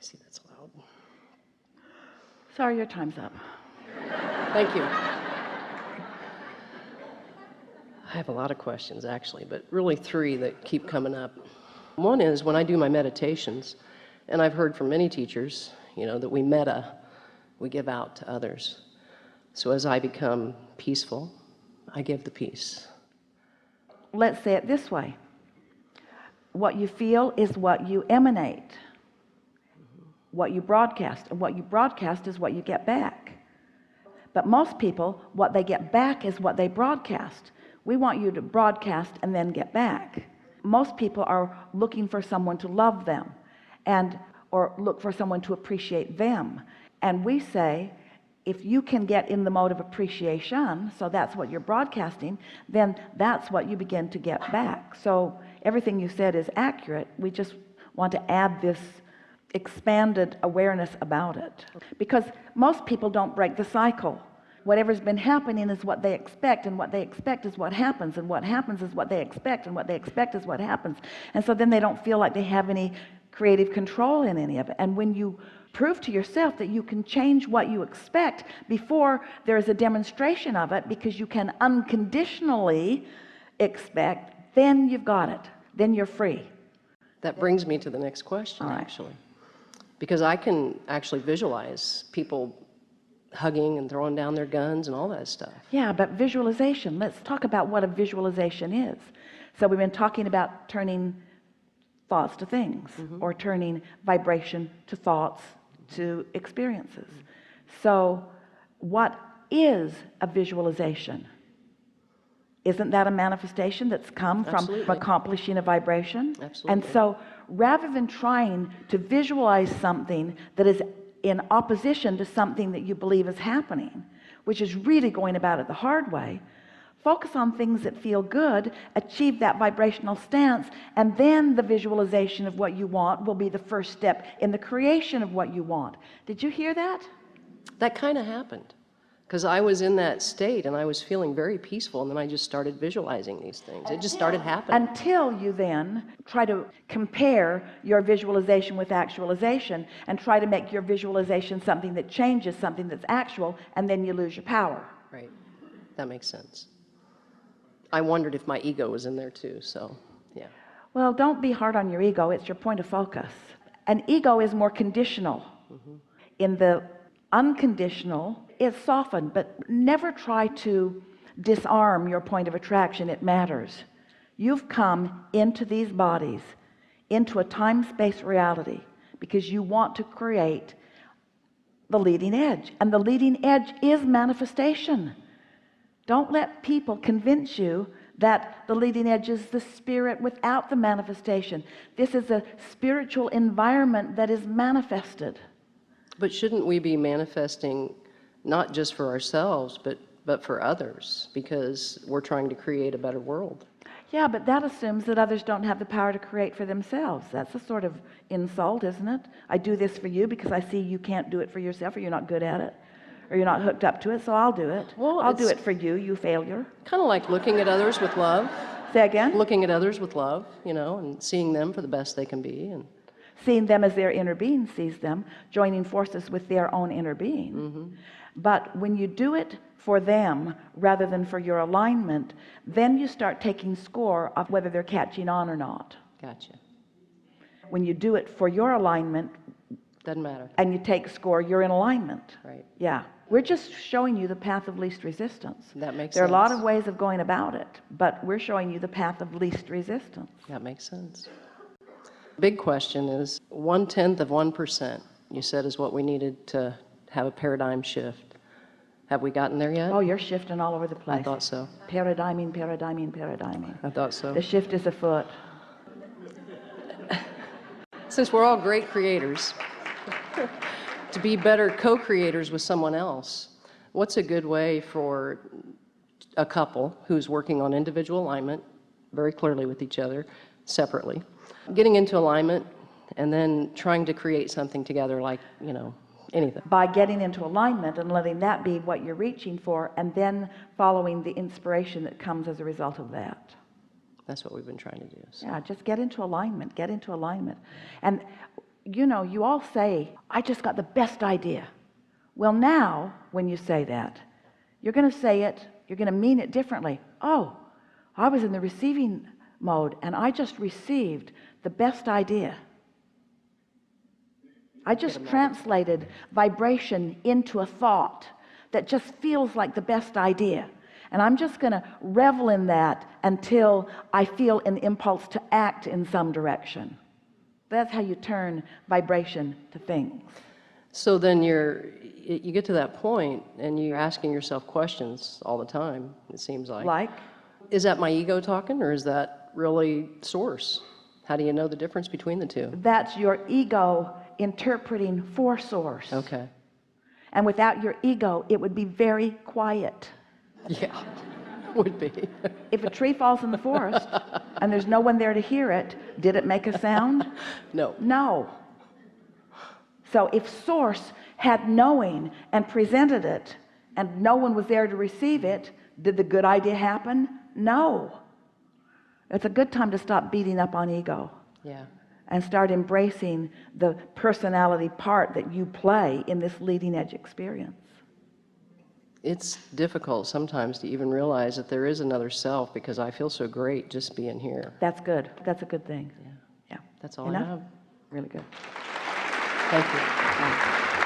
see, that's loud. Sorry, your time's up. Thank you. I have a lot of questions, actually, but really three that keep coming up. One is when I do my meditations, and I've heard from many teachers, that we give out to others. So as I become peaceful, I give the peace. Let's say it this way. What you feel is what you emanate, what you broadcast, and what you broadcast is what you get back. But most people, what they get back is what they broadcast. We want you to broadcast and then get back. Most people are looking for someone to love them or look for someone to appreciate them. And we say, if you can get in the mode of appreciation, so that's what you're broadcasting, then that's what you begin to get back. So everything you said is accurate. We just want to add this expanded awareness about it, because most people don't break the cycle. Whatever's been happening is what they expect, and what they expect is what happens, and what happens is what they expect, and what they expect is what happens. And so then they don't feel like they have any creative control in any of it. And when you prove to yourself that you can change what you expect before there is a demonstration of it, because you can unconditionally expect, then you've got it. Then you're free. That brings me to the next question, actually, because I can actually visualize people hugging and throwing down their guns and all that stuff. Yeah, but visualization, let's talk about what a visualization is. So we've been talking about turning thoughts to things, or turning vibration to thoughts to experiences. So what is a visualization? Isn't that a manifestation that's come from accomplishing a vibration? Absolutely. And so rather than trying to visualize something that is in opposition to something that you believe is happening, which is really going about it the hard way, focus on things that feel good, achieve that vibrational stance, and then the visualization of what you want will be the first step in the creation of what you want. Did you hear that? That kind of happened, because I was in that state and I was feeling very peaceful, and then I just started visualizing these things. It just started happening. Until you then try to compare your visualization with actualization, and try to make your visualization something that changes something that's actual, and then you lose your power. Right. That makes sense. I wondered if my ego was in there too, so yeah. Well, don't be hard on your ego. It's your point of focus. An ego is more conditional. In the unconditional, it's softened, but never try to disarm your point of attraction. It matters. You've come into these bodies, into a time-space reality, because you want to create the leading edge, and the leading edge is manifestation. Don't let people convince you that the leading edge is the spirit without the manifestation. This is a spiritual environment that is manifested. But shouldn't we be manifesting not just for ourselves, but for others, because we're trying to create a better world? Yeah, but that assumes that others don't have the power to create for themselves. That's a sort of insult, isn't it? I do this for you because I see you can't do it for yourself, or you're not good at it, or you're not hooked up to it, so I'll do it. Well, I'll do it for you, you failure. Kind of like looking at others with love. Say again? Looking at others with love, and seeing them for the best they can be. And seeing them as their inner being sees them, joining forces with their own inner being. But when you do it for them rather than for your alignment, then you start taking score of whether they're catching on or not. Gotcha. When you do it for your alignment, doesn't matter, and you take score, you're in alignment. Right. Yeah. We're just showing you the path of least resistance. That makes sense. There are a lot of ways of going about it, but we're showing you the path of least resistance. That makes sense. Big question is 1/10 of 1%, you said, is what we needed to have a paradigm shift. Have we gotten there yet? Oh, you're shifting all over the place. I thought so. Paradigming. I thought so. The shift is afoot. Since we're all great creators, to be better co-creators with someone else, what's a good way for a couple who's working on individual alignment very clearly with each other separately, getting into alignment and then trying to create something together, like, anything? By getting into alignment and letting that be what you're reaching for, and then following the inspiration that comes as a result of that. That's what we've been trying to do. So. Yeah, just get into alignment, And you know, you all say, I just got the best idea. Well, now, when you say that, you're going to say it, you're going to mean it differently. Oh, I was in the receiving mode and I just received the best idea. I just translated vibration into a thought that just feels like the best idea. And I'm just going to revel in that until I feel an impulse to act in some direction. That's how you turn vibration to things. So then you get to that point and you're asking yourself questions all the time, it seems like. Like? Is that my ego talking, or is that really source? How do you know the difference between the two? That's your ego interpreting for source. Okay. And without your ego, it would be very quiet. Yeah, would be. If a tree falls in the forest and there's no one there to hear it, did it make a sound? No. No. So if source had knowing and presented it and no one was there to receive it, did the good idea happen? No. It's a good time to stop beating up on ego. Yeah. And start embracing the personality part that you play in this leading edge experience. It's difficult sometimes to even realize that there is another self, because I feel so great just being here. That's good. That's a good thing. Yeah. Yeah. That's all Enough? I have. Really good. Thank you. Wow.